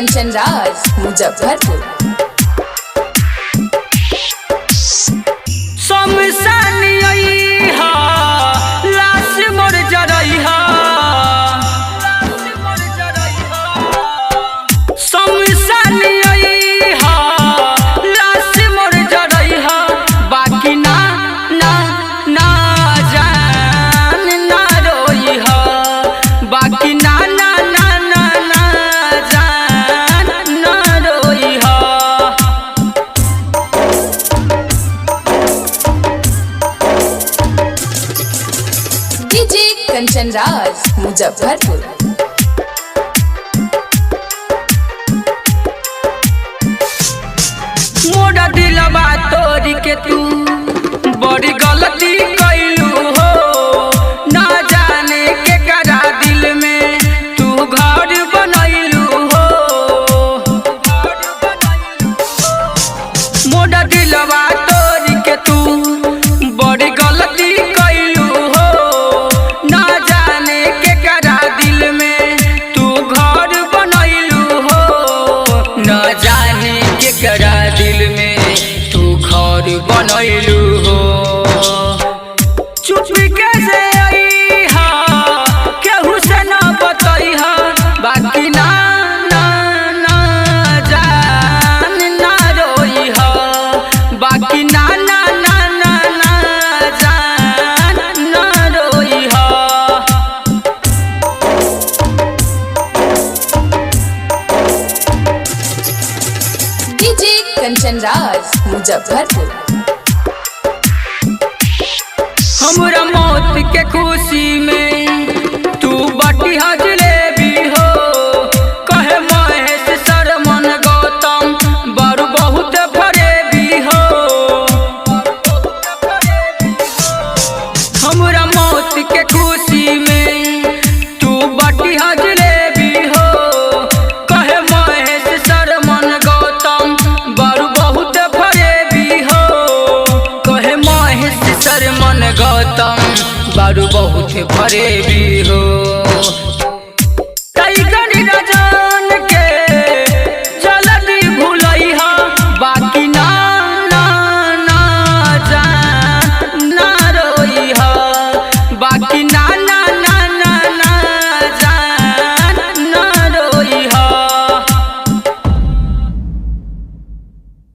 Kanchan Raj Muzaffarpur. DJ Kanchan Raj Muzaffarpur. मोरा दिलवा तोरी के तू बड़ी गलती कैलू हो, ना जाने के करा दिल में तू घर बनैलू हो। मोरा दिलवा तोरी के तू बड़ी गलती कैलू हो, ना जाने के करा दिल में तू घर बनैलू हो। ना जाने के करा दिल में तू घर बनैलू हो। चुप कैसे अइहा केहू से ना बतइहा, बाकी ना ना ना जान ना रोइहा, बाकी ना ना ना ना ना जान ना रोइहा। डीजे कंचन राज मुजफ्फरपुर। हमरा मौत के खुशी में तू बटी जलेबी हो, कहे महेश शर्मन गौतम बड़ बहुत फरेबी हो। हमरा मौत के खुशी में तू बटी जलेबी हो, कहे महेश शर्मन गौतम बड़ बहुत फरेबी हो। कहे महेश शर्मन गौतम बड़ बहुत फरेबी हो।